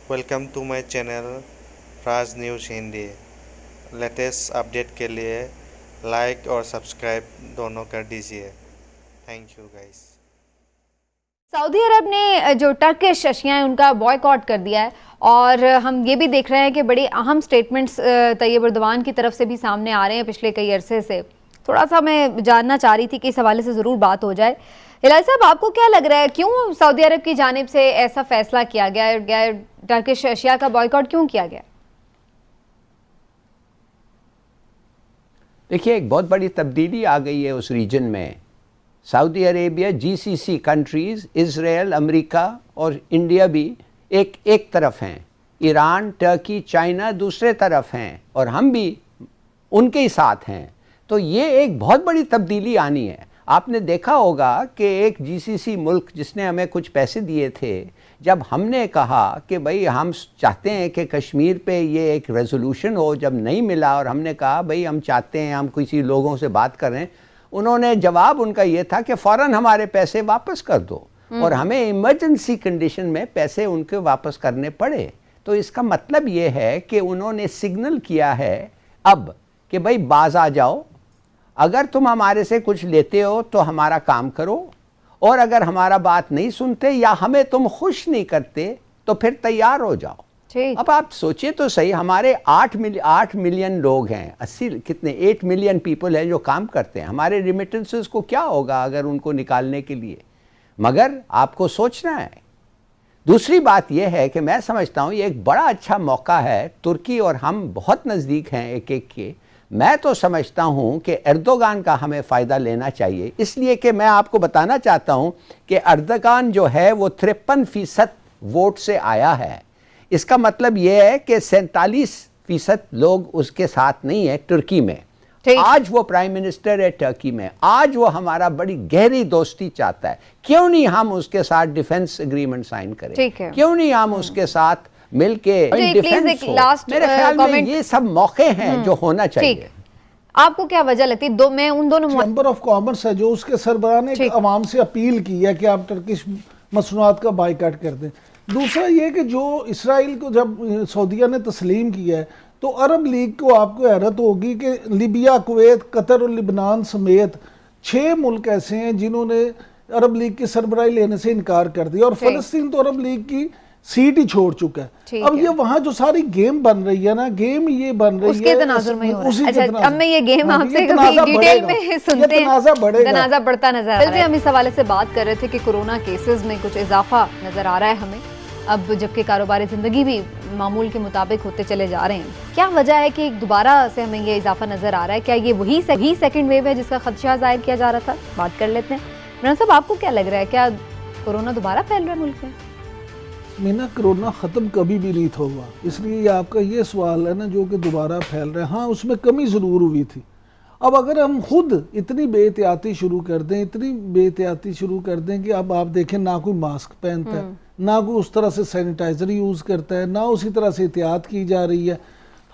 Welcome to my channel Raj news Hindi. Latest update के लिए like और सब्सक्राइब दोनों कर दीजिए। Thank you guys. Saudi Arab ने जो टर्किश अशियाँ हैं उनका बॉयकॉट कर दिया है और हम ये भी देख रहे हैं कि बड़ी अहम स्टेटमेंट्स तैयब एर्दोगान की तरफ से भी सामने आ रहे हैं पिछले कई अरसे से। थोड़ा सा मैं जानना चाह रही थी कि इस हवाले से ज़रूर बात हो जाए। हिलाल साहब, आपको क्या लग रहा है, क्यों सऊदी अरब की जानिब से ऐसा फैसला किया गया है, टर्किश अशिया का बॉयकॉट क्यों किया गया? देखिए, एक बहुत बड़ी तब्दीली आ गई है उस रीजन में। Saudi Arabia, GCC countries, Israel, America और इंडिया भी एक तरफ हैं, ईरान, टर्की, चाइना दूसरे तरफ हैं और हम भी उनके ही साथ हैं। तो ये एक बहुत बड़ी तब्दीली आनी है। आपने देखा होगा कि एक जीसीसी मुल्क जिसने हमें कुछ पैसे दिए थे, जब हमने कहा कि भाई हम चाहते हैं कि कश्मीर पे ये एक रेजोल्यूशन हो, जब नहीं मिला और हमने कहा भाई हम चाहते हैं, हम किसी लोगों से बात कर रहे हैं, उन्होंने जवाब उनका ये था कि फ़ौरन हमारे पैसे वापस कर दो और हमें इमरजेंसी कंडीशन में पैसे उनके वापस करने पड़े। तो इसका मतलब ये है कि उन्होंने सिग्नल किया है अब कि भाई बाज आ जाओ, अगर तुम हमारे से कुछ लेते हो तो हमारा काम करो, और अगर हमारा बात नहीं सुनते या हमें तुम खुश नहीं करते तो फिर तैयार हो जाओ। अब आप सोचिए तो सही, हमारे 8 मिलियन लोग हैं, 8 मिलियन पीपल हैं जो काम करते हैं। हमारे रिमिटेंसेस को क्या होगा अगर उनको निकालने के लिए? मगर आपको सोचना है। दूसरी बात यह है कि मैं समझता हूँ ये एक बड़ा अच्छा मौका है। तुर्की और हम बहुत नज़दीक हैं एक एक के। मैं तो समझता हूँ कि एर्दोगान का हमें फ़ायदा लेना चाहिए, इसलिए कि मैं आपको बताना चाहता हूँ कि एर्दोगान जो है वो 53% वोट से आया है। इसका मतलब ये है कि 47% लोग उसके साथ नहीं है तुर्की में। आज वो प्राइम मिनिस्टर है टर्की में, आज वो हमारा बड़ी गहरी दोस्ती चाहता है। क्यों नहीं हम उसके साथ डिफेंस एग्रीमेंट साइन करें? क्यों नहीं हम उसके साथ मिलके डिफेंस हो? मेरे ख्याल में ये सब मौके हैं जो होना चाहिए। आपको क्या वजह लगती है? मैं उन दोनों चैम्बर ऑफ कॉमर्स है जो उसके सरबराह ने अवाम से अपील की है कि आप टर्किश मसनूआत का बाइकाट कर दें। दूसरा ये कि जो इसराइल को जब सऊदीया ने तस्लीम किया है तो अरब लीग को आपको हैरत होगी कि लिबिया, कुवैत, कतर और लिबनान समेत 6 मुल्क ऐसे हैं जिन्होंने अरब लीग की सरबराही लेने से इनकार कर दिया, और फ़लस्तीन तो अरब लीग की सीट ही छोड़ चुका है। अब ये वहाँ जो सारी गेम बन रही है ना, गेम ये बन रही उसके है तनाजुर में हो रहा है। अच्छा, अब मैं ये गेम आपसे कभी डिटेल में सुनते हैं, तनाज़ा बढ़ता नजर आ रहा है। हम इस हवाले से बात कर रहे थे कि कोरोना केसेस में कुछ इजाफा नजर आ रहा है हमें अब, जबकि कारोबारी ज़िंदगी भी मामूल के मुताबिक होते चले जा रहे हैं। क्या वजह है कि दोबारा से हमें ये इजाफा नजर आ रहा है? क्या ये वही सेकंड वेव है जिसका खदशा जाहिर किया जा रहा था? बात कर लेते हैं। इमरान साहब, आपको क्या लग रहा है, क्या कोरोना दोबारा फैल रहा है मुल्क में? मीना, कोरोना ख़त्म कभी भी नहीं होगा, इसलिए आपका ये सवाल है ना जो कि दोबारा फैल रहा है। हाँ, उसमें कमी ज़रूर हुई थी। अब अगर हम खुद इतनी बेहतियाती शुरू कर दें, इतनी बेहतियाती शुरू कर दें कि अब आप देखें ना कोई मास्क पहनता है, ना कोई उस तरह से सैनिटाइज़र यूज़ करता है, ना उसी तरह से एहतियात की जा रही है।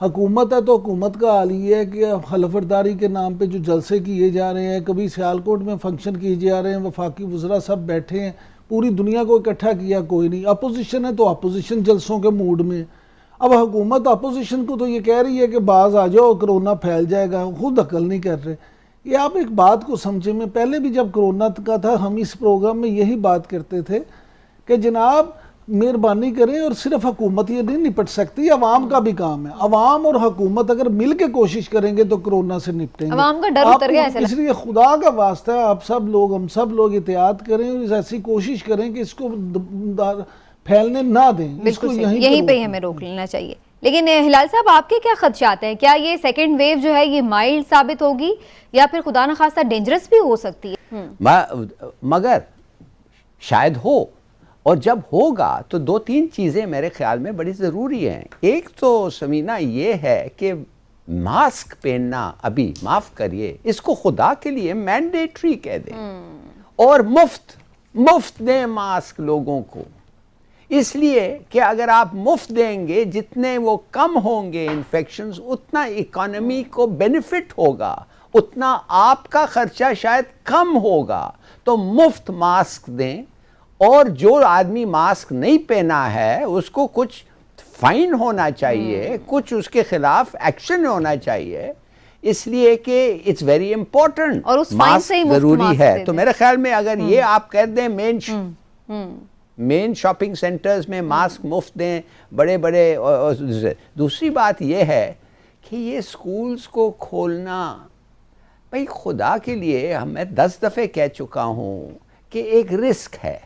हुकूमत है तो हुकूमत का हाल ये है कि हलफबरदारी के नाम पे जो जलसे किए जा रहे हैं, कभी सियालकोट में फंक्शन किए जा रहे हैं, वफाकी वज़रा सब बैठे हैं, पूरी दुनिया को इकट्ठा किया कोई नहीं। अपोजिशन है तो अपोजिशन जलसों के मूड में। अब हुकूमत अपोजिशन को तो ये कह रही है कि बाज आ जाओ, कोरोना फैल जाएगा, खुद अकल नहीं कर रहे। ये आप एक बात को समझे, में पहले भी जब कोरोना का था हम इस प्रोग्राम में यही बात करते थे कि जनाब मेहरबानी करें, और सिर्फ हुकूमत ये नहीं निपट सकती, अवाम का भी काम है। अवाम और हुकूमत अगर मिल के कोशिश करेंगे तो कोरोना से निपटेंगे। अवाम का डर उतर गया है, इसलिए खुदा का वास्ता है आप सब लोग, हम सब लोग एहतियात करें और ऐसी कोशिश करें कि इसको फैलने ना दें, इसको यहीं पे हमें रोक लेना चाहिए। लेकिन हिलाल साहब, आपके क्या खदशात हैं? क्या ये सेकेंड वेव जो है ये माइल्ड साबित होगी या फिर खुदा न खास्ता डेंजरस भी हो सकती है? मगर शायद हो, और जब होगा तो 2-3 चीज़ें मेरे ख्याल में बड़ी ज़रूरी हैं। एक तो समीना ये है कि मास्क पहनना अभी, माफ़ करिए, इसको खुदा के लिए मैंडेटरी कह दें और मुफ्त दें मास्क लोगों को, इसलिए कि अगर आप मुफ्त देंगे, जितने वो कम होंगे इन्फेक्शंस, उतना इकोनॉमी को बेनिफिट होगा, उतना आपका खर्चा शायद कम होगा। तो मुफ्त मास्क दें, और जो आदमी मास्क नहीं पहना है उसको कुछ فائن ہونا چاہیے, کچھ اس کے خلاف ایکشن ہونا چاہیے, اس لیے کہ اٹس ویری امپورٹنٹ, اور اس فائن سے ہی مفت ضروری ماسک ہے. دے تو دیں. میرے خیال میں اگر یہ آپ کہہ دیں مین شاپنگ سینٹرز میں ماسک مفت دیں, بڑے بڑے. دوسری بات یہ ہے کہ یہ سکولز کو کھولنا, بھئی خدا کے لیے میں 10 دفعے کہہ چکا ہوں کہ ایک رسک ہے.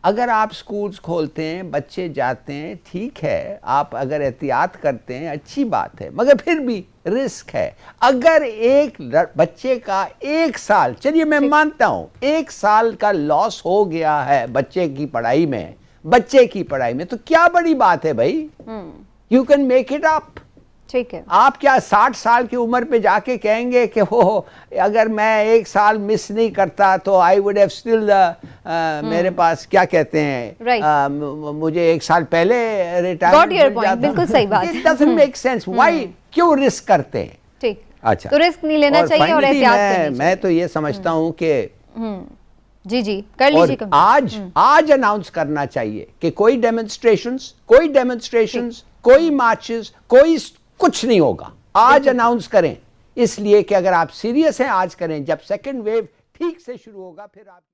اگر آپ سکولز کھولتے ہیں, بچے جاتے ہیں, ٹھیک ہے, آپ اگر احتیاط کرتے ہیں اچھی بات ہے, مگر پھر بھی رسک ہے. اگر ایک بچے کا 1 سال, چلیے میں مانتا ہوں 1 سال کا لاس ہو گیا ہے بچے کی پڑھائی میں, تو کیا بڑی بات ہے بھائی, you can make it up. ٹھیک ہے, آپ کیا 60 سال کی عمر پہ جا کے کہیں گے کہ وہ اگر میں 1 سال مس نہیں کرتا تو آئی وڈ ہیو اسٹل, میرے پاس کیا کہتے ہیں, مجھے 1 سال پہلے ریٹائرمنٹ مل جاتا. بالکل صحیح بات. It doesn't make sense. Why? کیوں رسک کرتے ہیں؟ ٹھیک, اچھا, تو رسک نہیں لینا چاہیے اور احتیاط کرنی چاہیے. میں تو یہ سمجھتا ہوں کہ جی کر لیجیے. آج اناؤنس کرنا چاہیے کہ کوئی ڈیمونسٹریشنز, کوئی مارچز, کوئی کچھ نہیں ہوگا. آج اناؤنس کریں, اس لیے کہ اگر آپ سیریس ہیں آج کریں, جب سیکنڈ ویو ٹھیک سے شروع ہوگا پھر آپ